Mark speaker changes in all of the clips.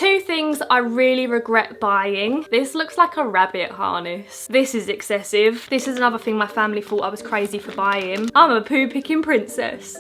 Speaker 1: Two things I really regret buying. This looks like a rabbit harness. This is excessive. This is another thing my family thought I was crazy for buying. I'm a poo picking princess.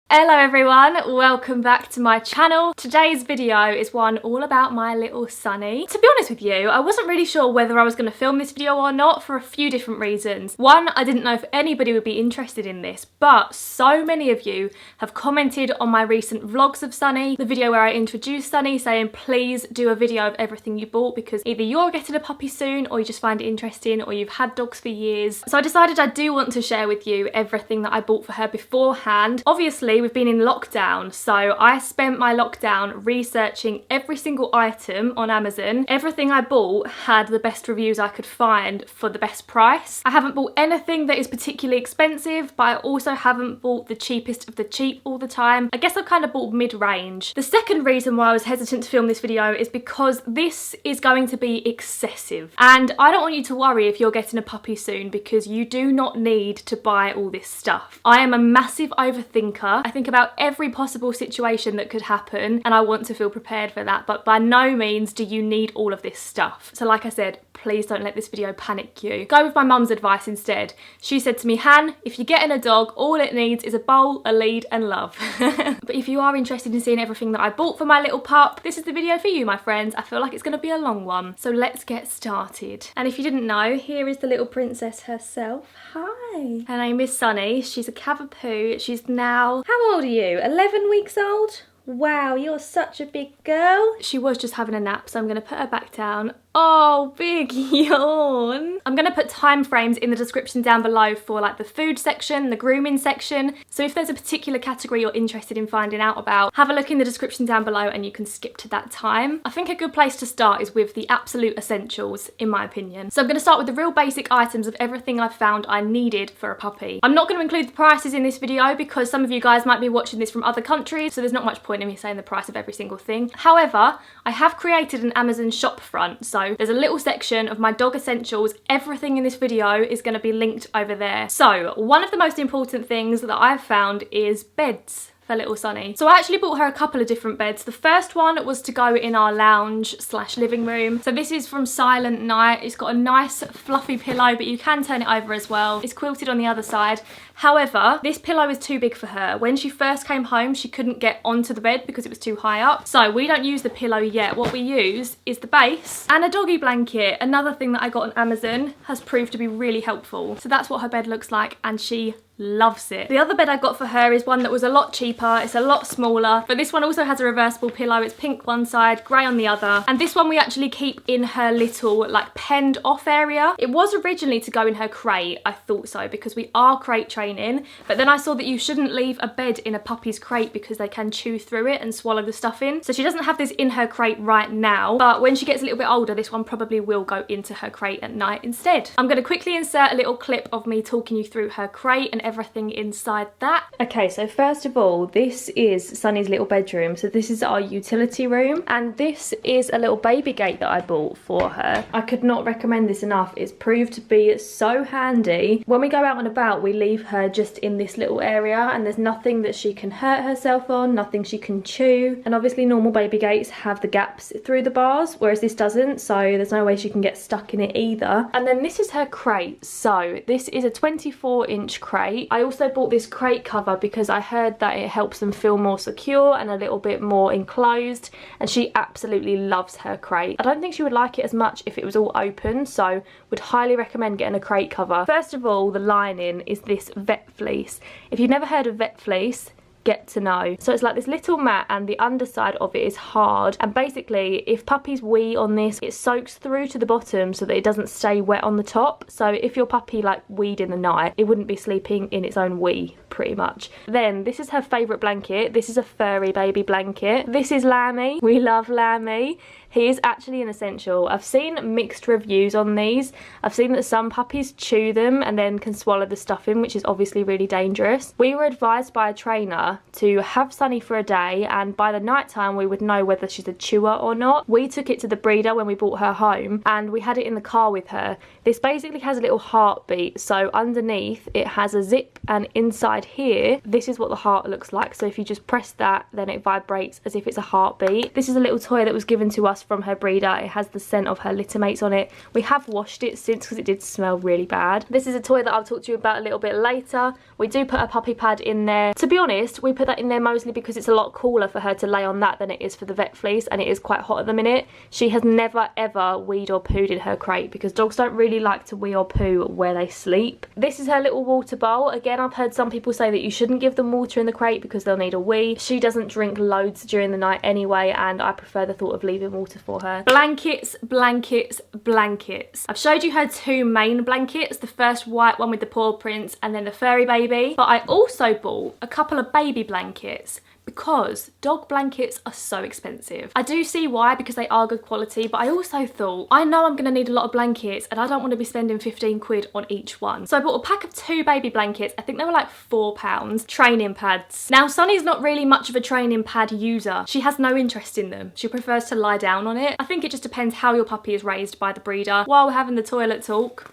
Speaker 1: Hello everyone, welcome back to my channel. Today's video is one all about my little Sunny. To be honest with you, I wasn't really sure whether I was going to film this video or not for a few different reasons. One, I didn't know if anybody would be interested in this, but so many of you have commented on my recent vlogs of Sunny, the video where I introduced Sunny, saying please do a video of everything you bought because either you're getting a puppy soon or you just find it interesting or you've had dogs for years. So I decided I do want to share with you everything that I bought for her beforehand. Obviously, we've been in lockdown, so I spent my lockdown researching every single item on Amazon. Everything I bought had the best reviews I could find for the best price. I haven't bought anything that is particularly expensive, but I also haven't bought the cheapest of the cheap all the time. I guess I've kind of bought mid-range. The second reason why I was hesitant to film this video is because this is going to be excessive, and I don't want you to worry if you're getting a puppy soon because you do not need to buy all this stuff. I am a massive overthinker. I think about every possible situation that could happen and I want to feel prepared for that, but by no means do you need all of this stuff. So like I said, please don't let this video panic you. Go with my mum's advice instead. She said to me, Han, if you're getting a dog, all it needs is a bowl, a lead and love. But if you are interested in seeing everything that I bought for my little pup, this is the video for you, my friends. I feel like it's going to be a long one, so let's get started. And if you didn't know, here is the little princess herself. Hi. Her name is Sunny. She's a Cavapoo. She's now, how old are you? 11 weeks old? Wow, you're such a big girl. She was just having a nap, so I'm going to put her back down. Oh, big yawn. I'm going to put time frames in the description down below for like the food section, the grooming section. So if there's a particular category you're interested in finding out about, have a look in the description down below and you can skip to that time. I think a good place to start is with the absolute essentials, in my opinion. So I'm going to start with the real basic items of everything I've found I needed for a puppy. I'm not going to include the prices in this video because some of you guys might be watching this from other countries, so there's not much point in me saying the price of every single thing. However, I have created an Amazon shop front, so there's a little section of my dog essentials. Everything in this video is going to be linked over there. So one of the most important things that I've found is beds for little Sunny. So I actually bought her a couple of different beds. The first one was to go in our lounge / living room. So this is from Silent Night. It's got a nice fluffy pillow, but you can turn it over as well. It's quilted on the other side. However, this pillow is too big for her. When she first came home, she couldn't get onto the bed because it was too high up. So we don't use the pillow yet. What we use is the base and a doggy blanket. Another thing that I got on Amazon has proved to be really helpful. So that's what her bed looks like, and she loves it. The other bed I got for her is one that was a lot cheaper. It's a lot smaller, but this one also has a reversible pillow. It's pink one side, grey on the other. And this one we actually keep in her little like penned off area. It was originally to go in her crate. I thought so because we are crate training, but then I saw that you shouldn't leave a bed in a puppy's crate because they can chew through it and swallow the stuff in. So she doesn't have this in her crate right now, but when she gets a little bit older, this one probably will go into her crate at night instead. I'm going to quickly insert a little clip of me talking you through her crate and everything inside that. Okay, so first of all, this is Sunny's little bedroom. So this is our utility room, and this is a little baby gate that I bought for her. I could not recommend this enough. It's proved to be so handy. When we go out and about, we leave her just in this little area, and there's nothing that she can hurt herself on, nothing she can chew. And obviously normal baby gates have the gaps through the bars, whereas this doesn't, so there's no way she can get stuck in it either. And then this is her crate. So this is a 24-inch crate. I also bought this crate cover because I heard that it helps them feel more secure and a little bit more enclosed, and she absolutely loves her crate. I don't think she would like it as much if it was all open, so would highly recommend getting a crate cover. First of all, the lining is this vet fleece. If you've never heard of vet fleece, get to know. So it's like this little mat, and the underside of it is hard, and basically if puppies wee on this, it soaks through to the bottom so that it doesn't stay wet on the top. So if your puppy like weed in the night, it wouldn't be sleeping in its own wee pretty much. Then this is her favourite blanket. This is a furry baby blanket. This is Lammy. We love Lammy. He is actually an essential. I've seen mixed reviews on these. I've seen that some puppies chew them and then can swallow the stuffing, which is obviously really dangerous. We were advised by a trainer to have Sunny for a day, and by the night time we would know whether she's a chewer or not. We took it to the breeder when we brought her home, and we had it in the car with her. This basically has a little heartbeat, so underneath it has a zip, and inside here this is what the heart looks like. So if you just press that, then it vibrates as if it's a heartbeat. This is a little toy that was given to us from her breeder. It has the scent of her littermates on it. We have washed it since because it did smell really bad. This is a toy that I'll talk to you about a little bit later. We do put a puppy pad in there. To be honest, we put that in there mostly because it's a lot cooler for her to lay on that than it is for the vet fleece, and it is quite hot at the minute. She has never ever weed or pooed in her crate because dogs don't really like to wee or poo where they sleep. This is her little water bowl. Again, I've heard some people say that you shouldn't give them water in the crate because they'll need a wee. She doesn't drink loads during the night anyway, and I prefer the thought of leaving water for her. Blankets, blankets, blankets. I've showed you her two main blankets, the first white one with the paw prints and then the furry baby, but I also bought a couple of baby blankets because dog blankets are so expensive. I do see why, because they are good quality, but I also thought, I know I'm gonna need a lot of blankets and I don't want to be spending 15 quid on each one. So I bought a pack of 2 baby blankets. I think they were like £4. Training pads. Now Sunny's not really much of a training pad user. She has no interest in them. She prefers to lie down on it. I think it just depends how your puppy is raised by the breeder. While we're having the toilet talk,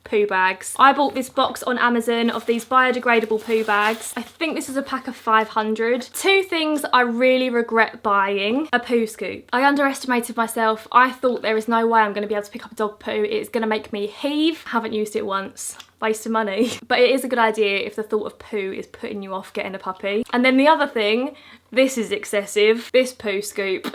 Speaker 1: poo bags. I bought this box on Amazon of these biodegradable poo bags. I think this is a pack of 500. 2 things I really regret buying. A poo scoop. I underestimated myself. I thought there is no way I'm going to be able to pick up a dog poo. It's going to make me heave. Haven't used it once. Waste of money. But it is a good idea if the thought of poo is putting you off getting a puppy. And then the other thing, this is excessive. This poo scoop.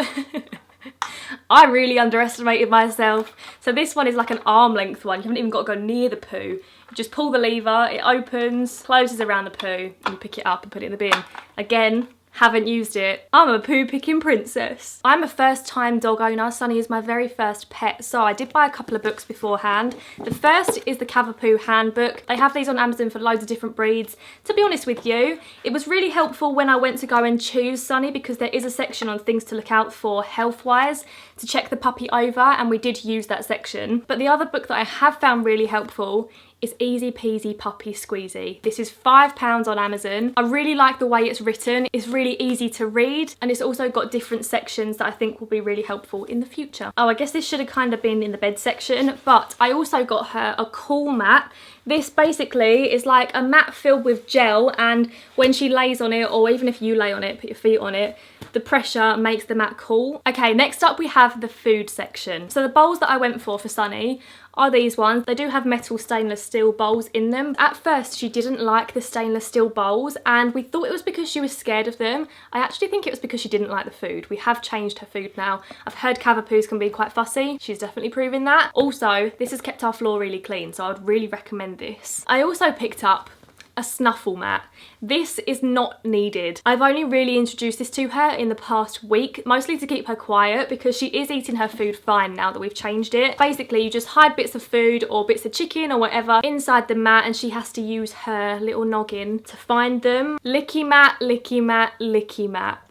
Speaker 1: I really underestimated myself. So this one is like an arm length one. You haven't even got to go near the poo. You just pull the lever, it opens, closes around the poo, and you pick it up and put it in the bin. Again, haven't used it. I'm a poo picking princess. I'm a first time dog owner. Sunny is my very first pet, so I did buy a couple of books beforehand. The first is the Cavapoo handbook. They have these on Amazon for loads of different breeds. To be honest with you, it was really helpful when I went to go and choose Sunny because there is a section on things to look out for health-wise to check the puppy over, and we did use that section. But the other book that I have found really helpful is Easy Peasy Puppy Squeezy. This is £5 on Amazon. I really like the way it's written. It's really easy to read, and it's also got different sections that I think will be really helpful in the future. Oh, I guess this should have kind of been in the bed section, but I also got her a cool mat. This basically is like a mat filled with gel, and when she lays on it, or even if you lay on it, put your feet on it, the pressure makes the mat cool. Okay, next up we have the food section. So the bowls that I went for Sunny are these ones. They do have metal stainless steel bowls in them. At first she didn't like the stainless steel bowls, and we thought it was because she was scared of them. I actually think it was because she didn't like the food. We have changed her food now. I've heard Cavapoos can be quite fussy. She's definitely proving that. Also, this has kept our floor really clean, so I would really recommend this. I also picked up a snuffle mat. This is not needed. I've only really introduced this to her in the past week, mostly to keep her quiet because she is eating her food fine now that we've changed it. Basically, you just hide bits of food or bits of chicken or whatever inside the mat, and she has to use her little noggin to find them. Licky mat, licky mat, licky mat.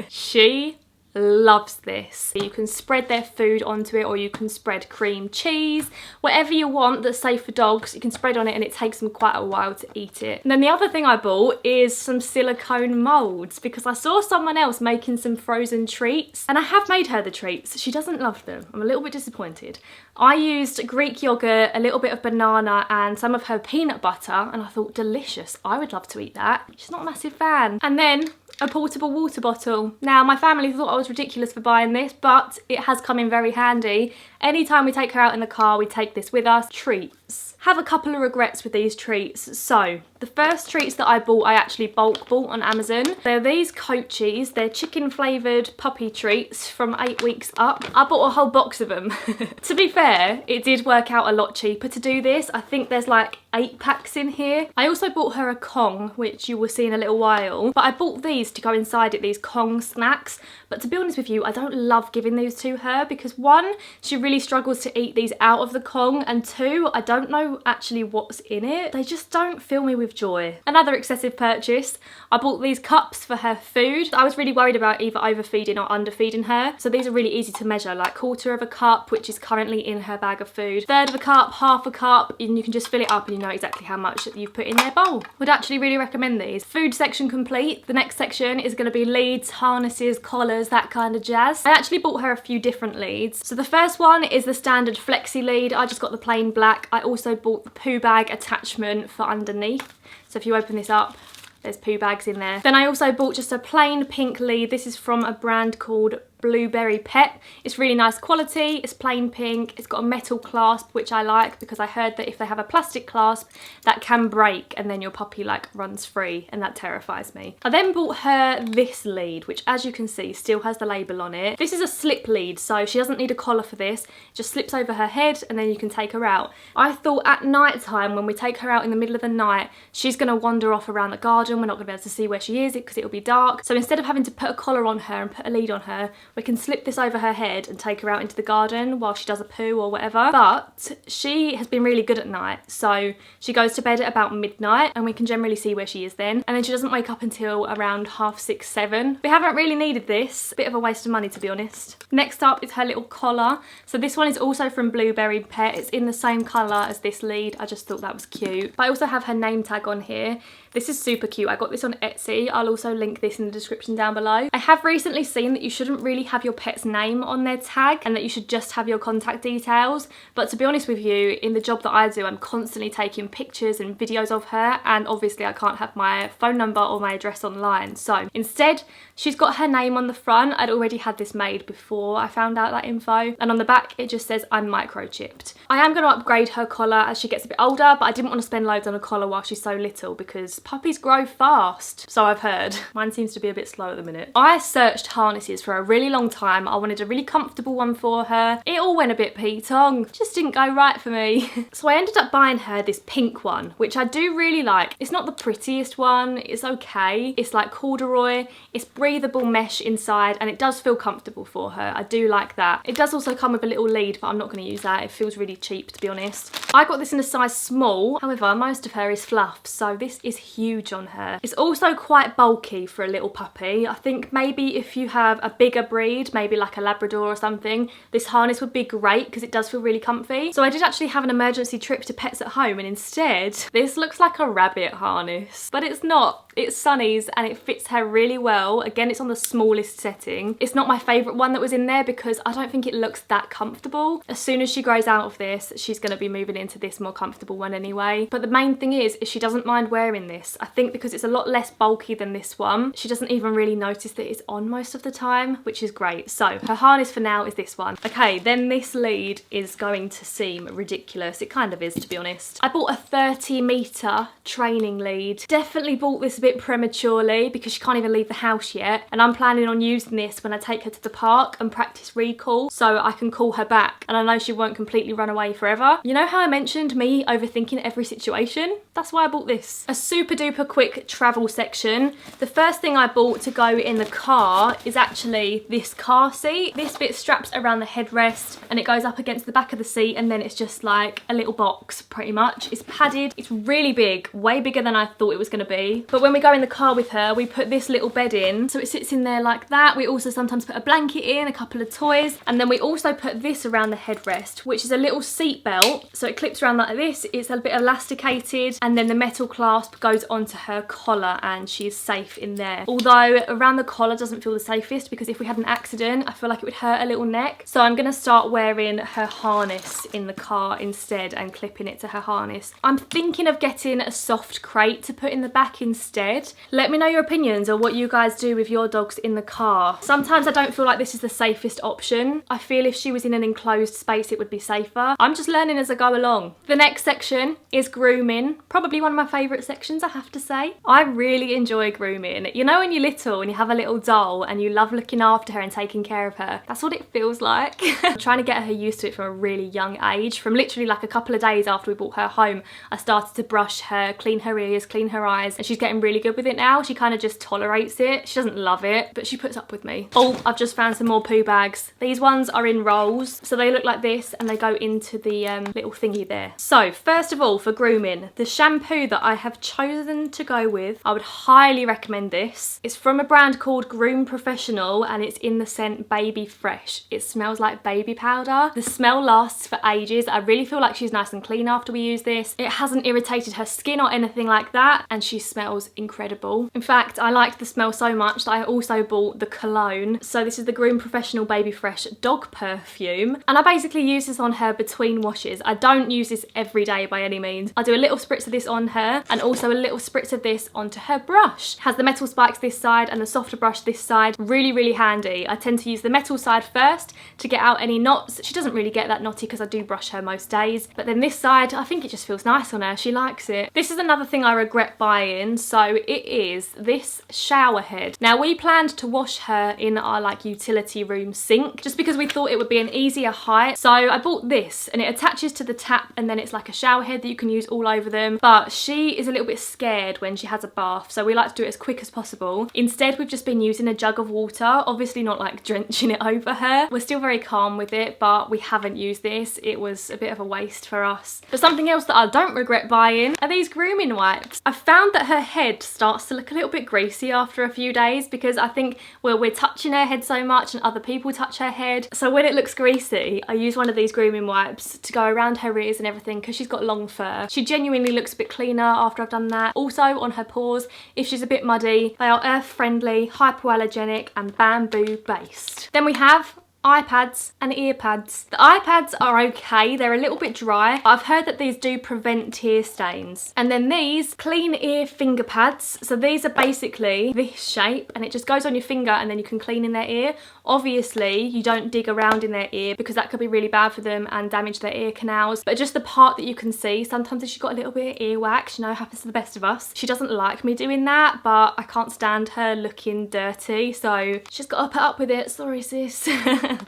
Speaker 1: She loves this. You can spread their food onto it, or you can spread cream cheese, whatever you want that's safe for dogs, you can spread on it, and it takes them quite a while to eat it. And then the other thing I bought is some silicone molds because I saw someone else making some frozen treats, and I have made her the treats. She doesn't love them. I'm a little bit disappointed. I used Greek yogurt, a little bit of banana, and some of her peanut butter, and I thought, delicious, I would love to eat that. She's not a massive fan. And then a portable water bottle. Now, my family thought I was ridiculous for buying this, but it has come in very handy. Anytime we take her out in the car, we take this with us. Treats. Have a couple of regrets with these treats. So, the first treats that I bought, I actually bulk bought on Amazon. They're these Coachies. They're chicken flavoured puppy treats from 8 weeks up. I bought a whole box of them. To be fair, it did work out a lot cheaper to do this. I think there's like 8 packs in here. I also bought her a Kong, which you will see in a little while, but I bought these to go inside it, these Kong snacks. But to be honest with you, I don't love giving these to her because 1, she really struggles to eat these out of the Kong, and 2, I don't know actually what's in it. They just don't fill me with joy. Another excessive purchase, I bought these cups for her food. I was really worried about either overfeeding or underfeeding her, so these are really easy to measure, like 1/4 of a cup, which is currently in her bag of food, 1/3 of a cup, 1/2 a cup, and you can just fill it up and you know exactly how much that you've put in their bowl. Would actually really recommend these. Food section complete. The next section is going to be leads, harnesses, collars, that kind of jazz. I actually bought her a few different leads. So the first one is the standard flexi lead. I just got the plain black. I also bought the poo bag attachment for underneath. So if you open this up, there's poo bags in there. Then I also bought just a plain pink lead. This is from a brand called Blueberry Pet. It's really nice quality, it's plain pink, it's got a metal clasp, which I like because I heard that if they have a plastic clasp that can break and then your puppy like runs free, and that terrifies me. I then bought her this lead, which as you can see still has the label on it. This is a slip lead, so she doesn't need a collar for this, it just slips over her head and then you can take her out. I thought at night time, when we take her out in the middle of the night, she's going to wander off around the garden, we're not going to be able to see where she is because it'll be dark. So instead of having to put a collar on her and put a lead on her, we can slip this over her head and take her out into the garden while she does a poo or whatever. But she has been really good at night, so she goes to bed at about midnight and we can generally see where she is then, and then she doesn't wake up until around 6:30, 7. We haven't really needed this, bit of a waste of money to be honest. Next up is her little collar. So this one is also from Blueberry Pet. It's in the same colour as this lead. I just thought that was cute. But I also have her name tag on here. This is super cute. I got this on Etsy. I'll also link this in the description down below. I have recently seen that you shouldn't really have your pet's name on their tag and that you should just have your contact details. But to be honest with you, in the job that I do, I'm constantly taking pictures and videos of her, and obviously I can't have my phone number or my address online. So instead, she's got her name on the front. I'd already had this made before I found out that info. And on the back, it just says I'm microchipped. I am going to upgrade her collar as she gets a bit older, but I didn't want to spend loads on a collar while she's so little because puppies grow fast, so I've heard. Mine seems to be a bit slow at the minute. I searched harnesses for a really long time. I wanted a really comfortable one for her. It all went a bit P-tong. Just didn't go right for me. So I ended up buying her this pink one, which I do really like. It's not the prettiest one. It's okay. It's like corduroy. It's breathable mesh inside and it does feel comfortable for her. I do like that. It does also come with a little lead, but I'm not going to use that. It feels really cheap, to be honest. I got this in a size small. However, most of her is fluff, so this is huge on her. It's also quite bulky for a little puppy. I think maybe if you have a bigger breed, maybe like a Labrador or something, this harness would be great because it does feel really comfy. So I did actually have an emergency trip to Pets at Home, and instead this looks like a rabbit harness, but it's not. It's Sunny's and it fits her really well. Again, it's on the smallest setting. It's not my favourite one that was in there because I don't think it looks that comfortable. As soon as she grows out of this, she's going to be moving into this more comfortable one anyway. But the main thing is she doesn't mind wearing this. I think because it's a lot less bulky than this one, she doesn't even really notice that it's on most of the time, which is great. So her harness for now is this one. Okay, then this lead is going to seem ridiculous. It kind of is, to be honest. I bought a 30-metre training lead. Definitely bought this a bit prematurely because she can't even leave the house yet, and I'm planning on using this when I take her to the park and practice recall so I can call her back and I know she won't completely run away forever. You know how I mentioned me overthinking every situation? That's why I bought this. A super duper quick travel section. The first thing I bought to go in the car is actually this car seat. This bit straps around the headrest and it goes up against the back of the seat, and then it's just like a little box pretty much. It's padded, it's really big, way bigger than I thought it was going to be. But when we go in the car with her, we put this little bed in, so it sits in there like that. We also sometimes put a blanket in, a couple of toys, and then we also put this around the headrest, which is a little seat belt. So it clips around like this, it's a bit elasticated, and then the metal clasp goes onto her collar and she's safe in there. Although around the collar doesn't feel the safest because if we had an accident, I feel like it would hurt a little neck. So I'm gonna start wearing her harness in the car instead and clipping it to her harness. I'm thinking of getting a soft crate to put in the back instead. Let me know your opinions or what you guys do with your dogs in the car. Sometimes I don't feel like this is the safest option. I feel if she was in an enclosed space it would be safer. I'm just learning as I go along. The next section is grooming. Probably one of my favourite sections, I have to say. I really enjoy grooming. You know when you're little and you have a little doll and you love looking after her and taking care of her? That's what it feels like. I'm trying to get her used to it from a really young age. From literally like a couple of days after we brought her home, I started to brush her, clean her ears, clean her eyes, and she's getting really good with it now. She kind of just tolerates it. She doesn't love it, but she puts up with me. Oh, I've just found some more poo bags. These ones are in rolls, so they look like this and they go into the little thingy there. So first of all, for grooming, the shampoo that I have chosen to go with, I would highly recommend this. It's from a brand called Groom Professional and it's in the scent Baby Fresh. It smells like baby powder. The smell lasts for ages. I really feel like she's nice and clean after we use this. It hasn't irritated her skin or anything like that, and she smells incredible. In fact, I liked the smell so much that I also bought the cologne. So this is the Groom Professional Baby Fresh dog perfume, and I basically use this on her between washes. I don't use this every day by any means. I do a little spritz of this on her and also a little spritz of this onto her brush. It has the metal spikes this side and the softer brush this side. Really, really handy. I tend to use the metal side first to get out any knots. She doesn't really get that knotty because I do brush her most days, but then this side, I think it just feels nice on her. She likes it. This is another thing I regret buying. So it is this shower head. Now we planned to wash her in our like utility room sink just because we thought it would be an easier height. So I bought this and it attaches to the tap and then it's like a shower head that you can use all over them. But she is a little bit scared when she has a bath, so we like to do it as quick as possible. Instead, we've just been using a jug of water, obviously not like drenching it over her. We're still very calm with it, but we haven't used this. It was a bit of a waste for us. But something else that I don't regret buying are these grooming wipes. I found that her head starts to look a little bit greasy after a few days because I think we're touching her head so much and other people touch her head. So when it looks greasy, I use one of these grooming wipes to go around her ears and everything because she's got long fur. She genuinely looks a bit cleaner after I've done that. Also on her paws, if she's a bit muddy, they are earth friendly, hypoallergenic and bamboo based. Then we have iPads and ear pads. The iPads are okay, they're a little bit dry. I've heard that these do prevent tear stains. And then these clean ear finger pads. So these are basically this shape and it just goes on your finger and then you can clean in their ear. Obviously, you don't dig around in their ear because that could be really bad for them and damage their ear canals. But just the part that you can see, sometimes if she's got a little bit of earwax, you know, happens to the best of us. She doesn't like me doing that, but I can't stand her looking dirty. So she's got to put up with it. Sorry, sis.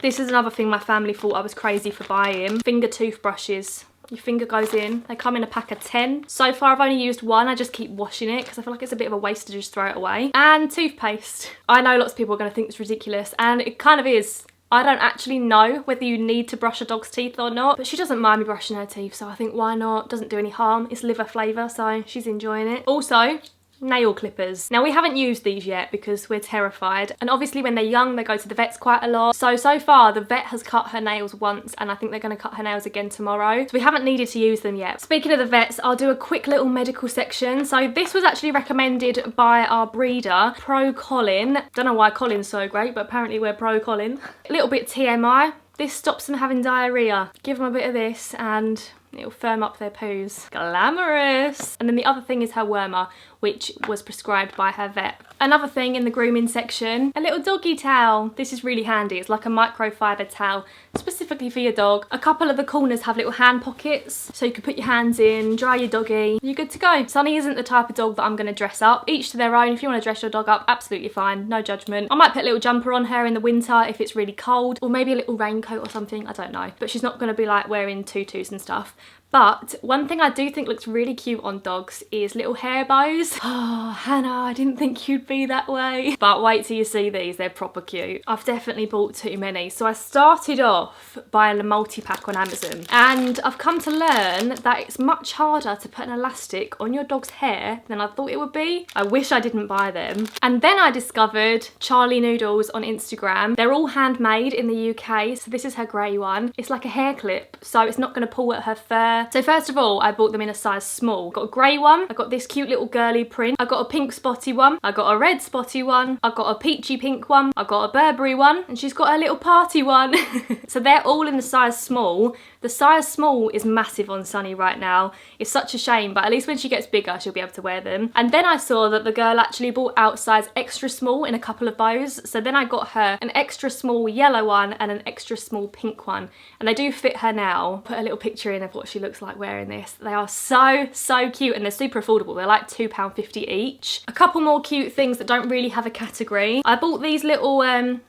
Speaker 1: This is another thing my family thought I was crazy for buying. Finger toothbrushes. Your finger goes in. They come in a pack of 10. So far I've only used one. I just keep washing it because I feel like it's a bit of a waste to just throw it away. And toothpaste. I know lots of people are going to think it's ridiculous and it kind of is. I don't actually know whether you need to brush a dog's teeth or not, but she doesn't mind me brushing her teeth, so I think why not? Doesn't do any harm. It's liver flavour, so she's enjoying it. Also, nail clippers. Now we haven't used these yet because we're terrified, and obviously when they're young they go to the vets quite a lot. So far the vet has cut her nails once and I think they're going to cut her nails again tomorrow, so we haven't needed to use them yet. Speaking of the vets, I'll do a quick little medical section. So this was actually recommended by our breeder, Pro Colin. Don't know why Colin's so great, but apparently we're Pro Colin. A little bit TMI. This stops them having diarrhea. Give them a bit of this and it'll firm up their poos. Glamorous! And then the other thing is her wormer, which was prescribed by her vet. Another thing in the grooming section, a little doggy towel. This is really handy. It's like a microfiber towel specifically for your dog. A couple of the corners have little hand pockets so you can put your hands in, dry your doggy, you're good to go. Sunny isn't the type of dog that I'm going to dress up. Each to their own. If you want to dress your dog up, absolutely fine, no judgment. I might put a little jumper on her in the winter if it's really cold, or maybe a little raincoat or something, I don't know. But she's not going to be like wearing tutus and stuff. But one thing I do think looks really cute on dogs is little hair bows. Oh, Hannah, I didn't think you'd be that way. But wait till you see these, they're proper cute. I've definitely bought too many. So I started off buying a multi-pack on Amazon. And I've come to learn that it's much harder to put an elastic on your dog's hair than I thought it would be. I wish I didn't buy them. And then I discovered Charlie Noodles on Instagram. They're all handmade in the UK. So this is her grey one. It's like a hair clip, so it's not going to pull at her fur. So first of all, I bought them in a size small. Got a grey one, I got this cute little girly print, I got a pink spotty one, I got a red spotty one, I got a peachy pink one, I got a Burberry one, and she's got a little party one. So they're all in the size small. The size small is massive on Sunny right now. It's such a shame, but at least when she gets bigger, she'll be able to wear them. And then I saw that the girl actually bought out size extra small in a couple of bows. So then I got her an extra small yellow one and an extra small pink one. And they do fit her now. Put a little picture in of what she looks looks like wearing this. They are so, so cute, and they're super affordable. They're like £2.50 each. A couple more cute things that don't really have a category. I bought these little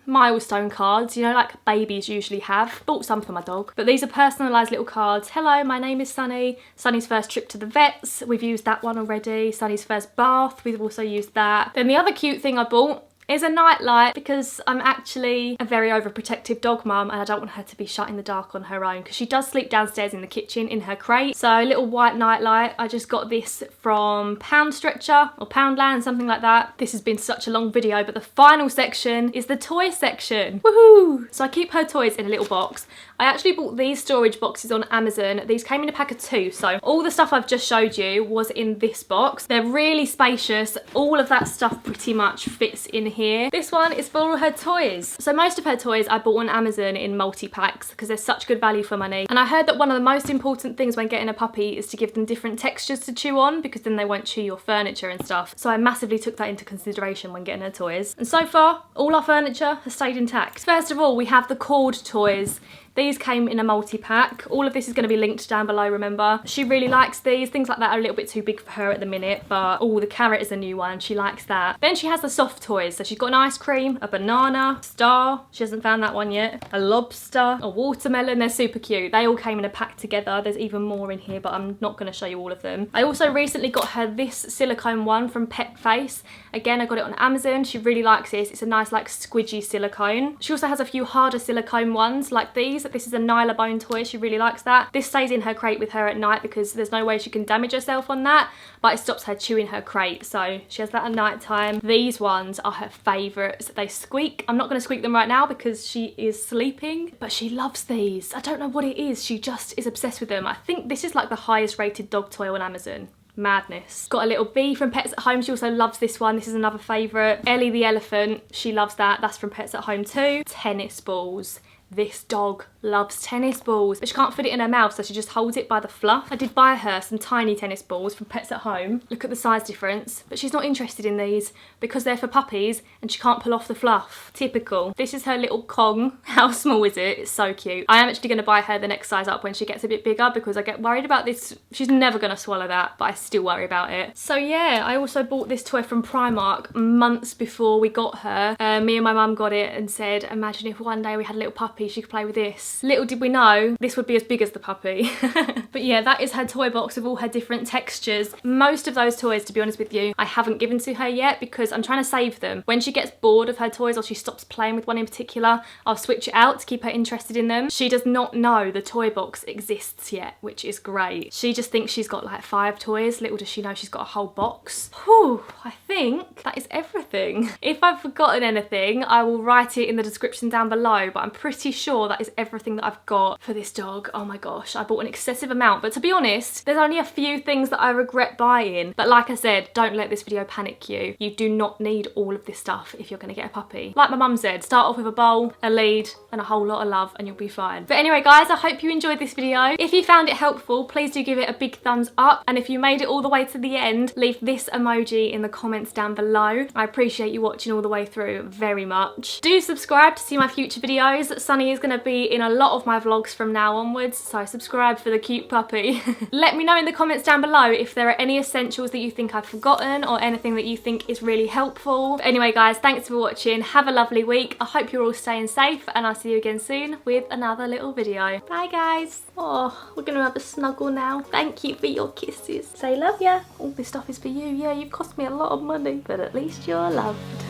Speaker 1: milestone cards, you know, like babies usually have. Bought some for my dog, but these are personalised little cards. Hello, my name is Sunny. Sunny's first trip to the vets, we've used that one already. Sunny's first bath, we've also used that. Then the other cute thing I bought is a nightlight, because I'm actually a very overprotective dog mum and I don't want her to be shut in the dark on her own, because she does sleep downstairs in the kitchen in her crate. So a little white nightlight. I just got this from Pound Stretcher or Poundland, something like that. This has been such a long video, but the final section is the toy section. Woohoo! So I keep her toys in a little box. I actually bought these storage boxes on Amazon. These came in a pack of 2, so all the stuff I've just showed you was in this box. They're really spacious. All of that stuff pretty much fits in here. This one is for all her toys. So most of her toys I bought on Amazon in multi-packs because they're such good value for money. And I heard that one of the most important things when getting a puppy is to give them different textures to chew on, because then they won't chew your furniture and stuff. So I massively took that into consideration when getting her toys. And so far, all our furniture has stayed intact. First of all, we have the cord toys. These came in a multi-pack. All of this is going to be linked down below, remember. She really likes these. Things like that are a little bit too big for her at the minute, but the carrot is a new one. She likes that. Then she has the soft toys. So she's got an ice cream, a banana, star. She hasn't found that one yet. A lobster, a watermelon. They're super cute. They all came in a pack together. There's even more in here, but I'm not going to show you all of them. I also recently got her this silicone one from Pet Face. Again, I got it on Amazon. She really likes this. It's a nice, like, squidgy silicone. She also has a few harder silicone ones like these. This is a Nyla bone toy. She really likes that. This stays in her crate with her at night because there's no way she can damage herself on that, but it stops her chewing her crate. So she has that at night time. These ones are her favourites. They squeak. I'm not going to squeak them right now because she is sleeping, but she loves these. I don't know what it is. She just is obsessed with them. I think this is like the highest rated dog toy on Amazon. Madness. Got a little bee from Pets at Home. She also loves this one. This is another favourite. Ellie the elephant. She loves that. That's from Pets at Home too. Tennis balls. This dog loves tennis balls, but she can't fit it in her mouth, so she just holds it by the fluff. I did buy her some tiny tennis balls from Pets at Home. Look at the size difference, but she's not interested in these because they're for puppies and she can't pull off the fluff. Typical. This is her little Kong. How small is it? It's so cute. I am actually going to buy her the next size up when she gets a bit bigger because I get worried about this. She's never going to swallow that, but I still worry about it. So yeah, I also bought this toy from Primark months before we got her. Me and my mum got it and said, imagine if one day we had a little puppy, she could play with this. Little did we know this would be as big as the puppy. But yeah, that is her toy box with all her different textures. Most of those toys, to be honest with you, I haven't given to her yet because I'm trying to save them. When she gets bored of her toys or she stops playing with one in particular, I'll switch it out to keep her interested in them. She does not know the toy box exists yet, which is great. She just thinks she's got like 5 toys. Little does she know she's got a whole box. Whew, I think that is everything. If I've forgotten anything, I will write it in the description down below, but I'm pretty sure that is everything that I've got for this dog. Oh my gosh, I bought an excessive amount, but to be honest, there's only a few things that I regret buying. But like I said, don't let this video panic you. You do not need all of this stuff if you're gonna get a puppy. Like my mum said, start off with a bowl, a lead, and a whole lot of love, and you'll be fine. But anyway, guys, I hope you enjoyed this video. If you found it helpful, please do give it a big thumbs up. And if you made it all the way to the end, leave this emoji in the comments down below. I appreciate you watching all the way through very much. Do subscribe to see my future videos. Sunny is gonna be in a lot of my vlogs from now onwards, so subscribe for the cute puppy. Let me know in the comments down below if there are any essentials that you think I've forgotten or anything that you think is really helpful. But anyway, guys, thanks for watching. Have a lovely week. I hope you're all staying safe, and I'll see you again soon with another little video. Bye, guys. Oh, we're gonna have a snuggle now. Thank you for your kisses. Say love ya. All this stuff is for you. Yeah, you've cost me a lot of money, but at least you're loved.